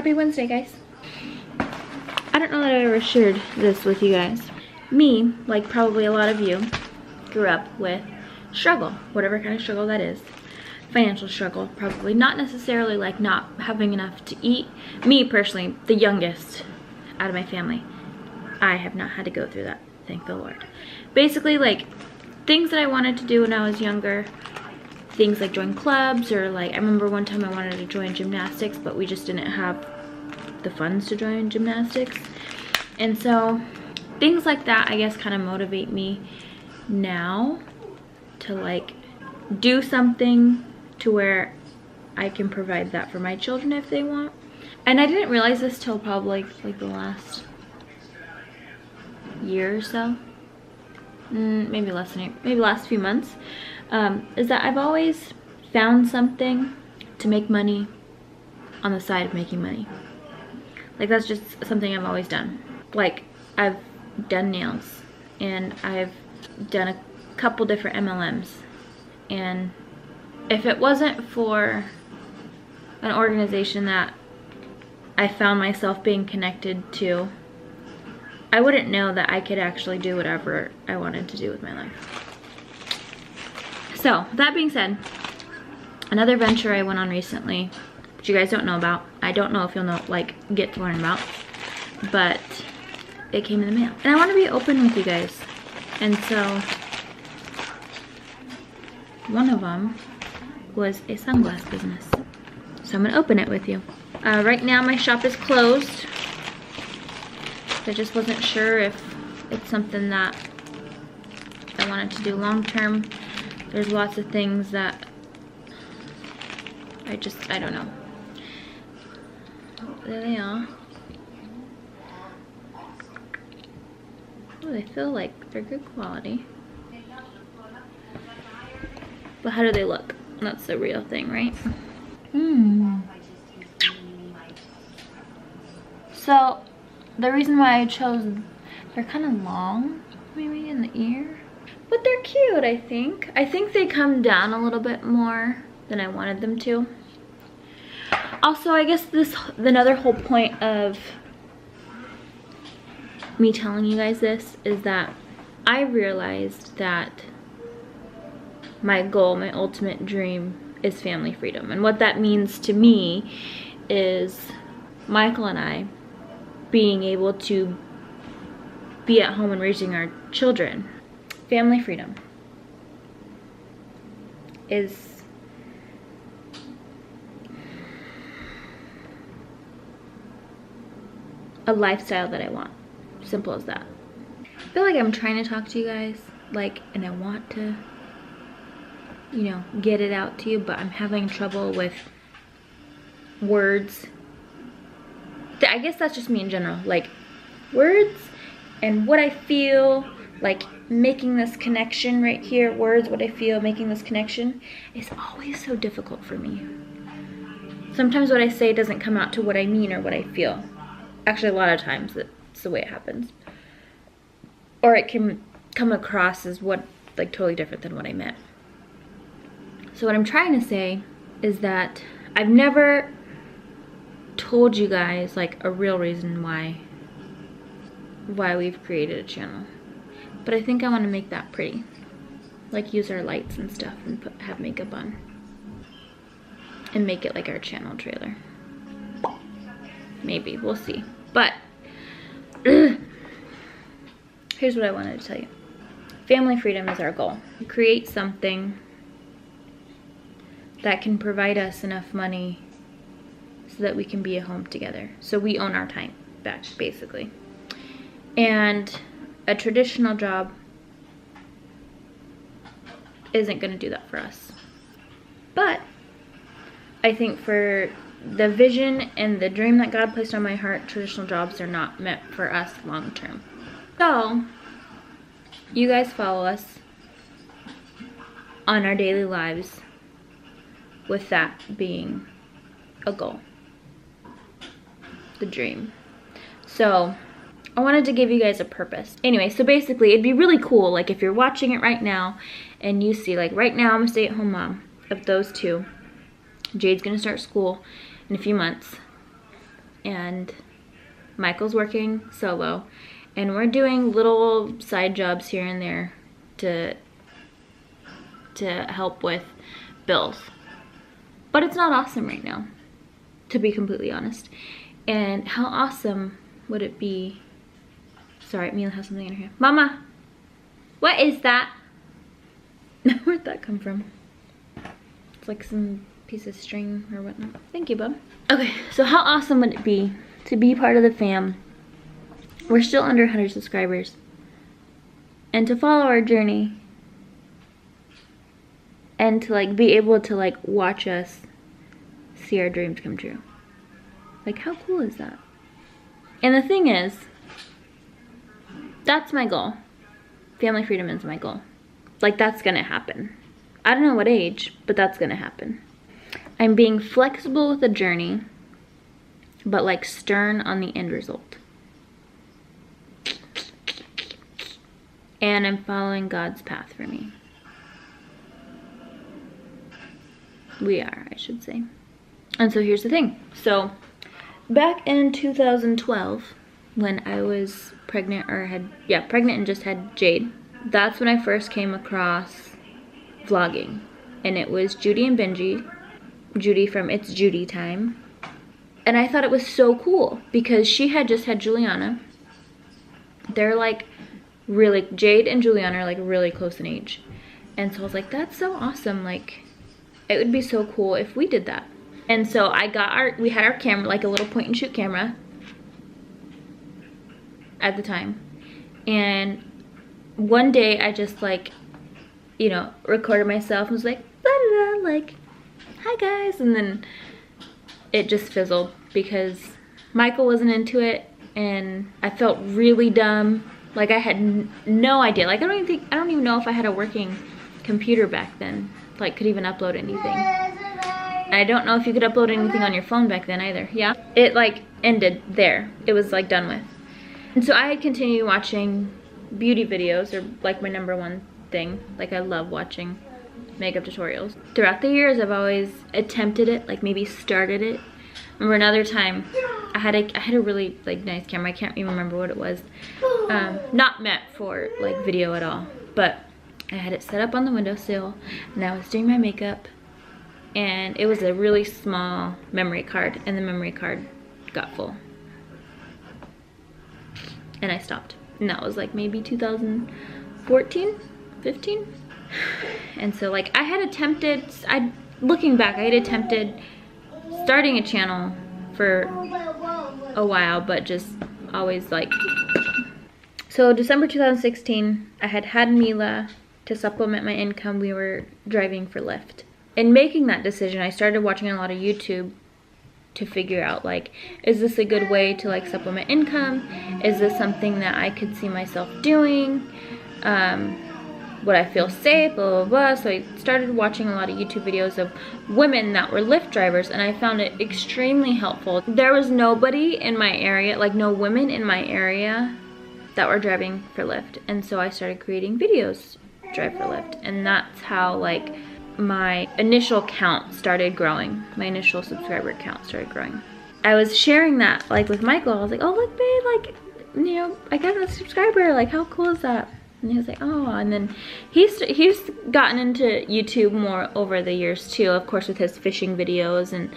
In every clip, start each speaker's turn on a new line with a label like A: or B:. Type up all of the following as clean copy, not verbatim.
A: Happy Wednesday, guys. I don't know that I ever shared this with you guys. Me, like probably a lot of you, grew up with struggle, whatever kind of struggle that is. Financial struggle, probably. Not necessarily like not having enough to eat. Me personally, the youngest out of my family, I have not had to go through that, thank the Lord. Basically, like things that I wanted to do when I was younger, things like join clubs, or like I remember one time I wanted to join gymnastics, but we just didn't have the funds to join gymnastics. And so things like that, I guess, kind of motivate me now to like do something to where I can provide that for my children if they want. And I didn't realize this till probably like the last year or so, maybe less than maybe last few months, is that I've always found something to make money on the side of making money. Like that's just something I've always done. Like I've done nails, and I've done a couple different MLMs, and if it wasn't for an organization that I found myself being connected to, I wouldn't know that I could actually do whatever I wanted to do with my life. So, that being said, another venture I went on recently, which you guys don't know about, I don't know if you'll know, like, get to learn about, but it came in the mail. And I want to be open with you guys. And so, one of them was a sunglass business. So I'm gonna open it with you. Right now my shop is closed. I just wasn't sure if it's something that I wanted to do long term. There's lots of things that I don't know. There they are. Oh, they feel like they're good quality. But how do they look? That's the real thing, right? So, the reason why I chose, they're kind of long, maybe in the ear. But they're cute, I think. I think they come down a little bit more than I wanted them to. Also, I guess another whole point of me telling you guys this is that I realized that my goal, my ultimate dream is family freedom. And what that means to me is Michael and I being able to be at home and raising our children. Family freedom is a lifestyle that I want. Simple as that. I feel like I'm trying to talk to you guys, like, and I want to, you know, get it out to you, but I'm having trouble with words. I guess that's just me in general, like words and what I feel, like making this connection right here, words, what I feel, making this connection is always so difficult for me. Sometimes what I say doesn't come out to what I mean or what I feel. Actually, a lot of times that's the way it happens. Or it can come across as what, like, totally different than what I meant. So what I'm trying to say is that I've never told you guys like a real reason why we've created a channel. But I think I want to make that pretty. Like use our lights and stuff and have makeup on. And make it like our channel trailer. Maybe, we'll see. But here's what I wanted to tell you. Family freedom is our goal. Create something that can provide us enough money so that we can be at home together. So we own our time back, basically. And a traditional job isn't gonna do that for us. But I think for the vision and the dream that God placed on my heart, traditional jobs are not meant for us long term. So, you guys follow us on our daily lives with that being a goal, the dream. So I wanted to give you guys a purpose. Anyway, so basically it'd be really cool, like if you're watching it right now and you see, like right now I'm a stay-at-home mom of those two. Jade's gonna start school in a few months. and Michael's working solo, and we're doing little side jobs here and there to help with bills. But it's not awesome right now, to be completely honest. And how awesome would it be? Sorry, Mila has something in her hand. Mama, what is that? Where'd that come from? It's like some piece of string or whatnot. Thank you, bub. Okay, so how awesome would it be to be part of the fam? We're still under 100 subscribers. And to follow our journey. And to like be able to like watch us see our dreams come true. Like, how cool is that? And the thing is, that's my goal. Family freedom is my goal. Like, that's gonna happen. I don't know what age, but that's gonna happen. I'm being flexible with the journey, but like stern on the end result. And I'm following God's path for me. We are, I should say. And so here's the thing. So back in 2012, when I was pregnant, or pregnant and just had Jade, that's when I first came across vlogging. And it was Judy and Benji. Judy from It's Judy Time. And I thought it was so cool because she had just had Juliana. They're like really, Jade and Juliana are like really close in age. And so I was like, that's so awesome. Like, it would be so cool if we did that. And so we had our camera, like a little point and shoot camera at the time. And one day I just like, you know, recorded myself and was like, blah, blah, blah, like, hi guys. And then it just fizzled because Michael wasn't into it and I felt really dumb. Like I had no idea. Like I don't even know if I had a working computer back then. Like could even upload anything. And I don't know if you could upload anything on your phone back then either. Yeah. It like ended there. It was like done with. And so I had continued watching beauty videos, or like my #1 thing. Like I love watching makeup tutorials. Throughout the years I've always attempted it, like maybe started it. Remember another time I had a really like nice camera. I can't even remember what it was. Not meant for like video at all, but I had it set up on the windowsill and I was doing my makeup and it was a really small memory card and the memory card got full. And I stopped. And that was like maybe 2014, 15. And so like I had attempted, looking back, I had attempted starting a channel for a while, but just always like. So December 2016, I had Mila to supplement my income. We were driving for Lyft. In making that decision, I started watching a lot of YouTube to figure out like, is this a good way to like supplement income? Is this something that I could see myself doing? Would I feel safe? Blah, blah, blah. So I started watching a lot of YouTube videos of women that were Lyft drivers and I found it extremely helpful. There was nobody in my area, like no women in my area that were driving for Lyft. And so I started creating videos, drive for Lyft. And that's how like my initial count started growing. My initial subscriber count started growing. I was sharing that like with Michael. I was like, oh look babe, like, you know, I got a subscriber, like how cool is that? And he was like, oh, and then he's gotten into YouTube more over the years too, of course with his fishing videos and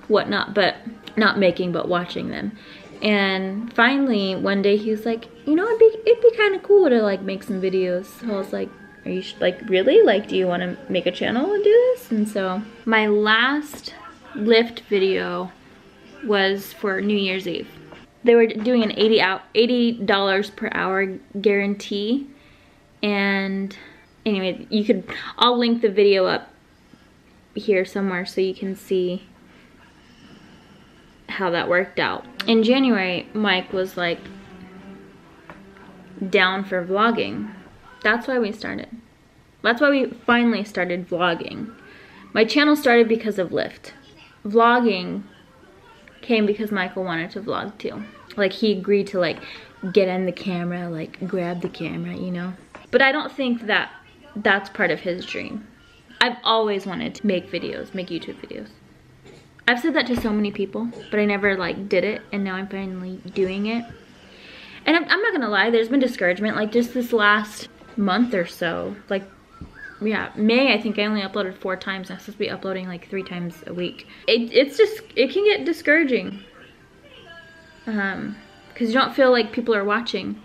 A: whatnot, but not making, but watching them. And finally one day he was like, you know, it'd be kind of cool to like make some videos. So I was like, are you like really? Like, do you want to make a channel and do this? And so my last Lyft video was for New Year's Eve. They were doing an $80 per hour guarantee. And anyway, I'll link the video up here somewhere so you can see how that worked out. In January, Mike was like down for vlogging. That's why we started. That's why we finally started vlogging. My channel started because of Lyft. Vlogging came because Michael wanted to vlog too. Like he agreed to like get in the camera, like grab the camera, you know? But I don't think that that's part of his dream. I've always wanted to make videos, make YouTube videos. I've said that to so many people, but I never like did it, and now I'm finally doing it. And I'm not gonna lie, there's been discouragement, like just this last month or so. Like, yeah, May, I think I only uploaded 4 times. I'm supposed to be uploading like 3 times a week. It's just, it can get discouraging. Because you don't feel like people are watching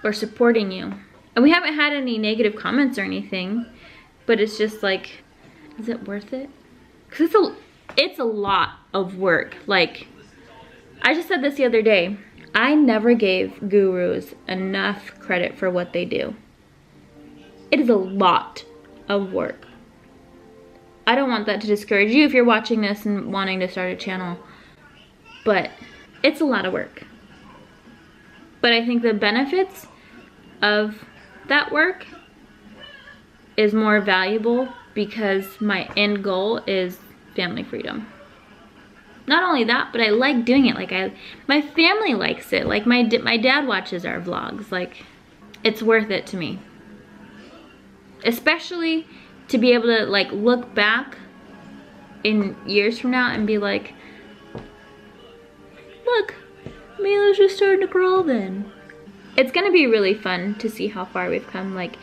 A: or supporting you. And we haven't had any negative comments or anything, but it's just like, is it worth it? Because it's a lot of work. Like, I just said this the other day. I never gave gurus enough credit for what they do. It is a lot of work. I don't want that to discourage you if you're watching this and wanting to start a channel, but it's a lot of work. But I think the benefits of that work is more valuable because my end goal is family freedom. Not only that, but I like doing it. Like, my family likes it. Like, my dad watches our vlogs. Like, it's worth it to me. Especially to be able to like look back in years from now and be like, look, Mila's just starting to crawl then. It's gonna be really fun to see how far we've come, like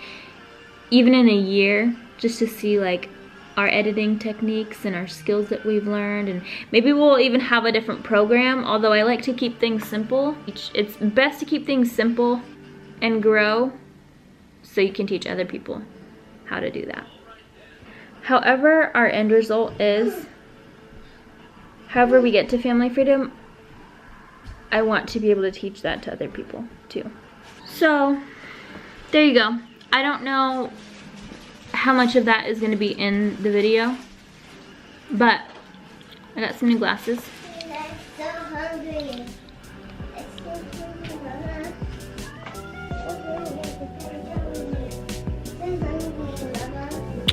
A: even in a year, just to see like our editing techniques and our skills that we've learned, and maybe we'll even have a different program, although I like to keep things simple. It's best to keep things simple and grow so you can teach other people how to do that. However our end result is, however we get to family freedom, I want to be able to teach that to other people too. So there you go. I don't know how much of that is going to be in the video, but I got some new glasses.
B: I'm so hungry.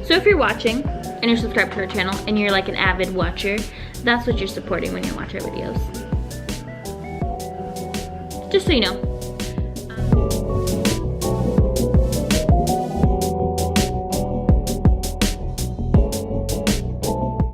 A: So if you're watching and you're subscribed to our channel and you're like an avid watcher, that's what you're supporting when you watch our videos. Just so you know.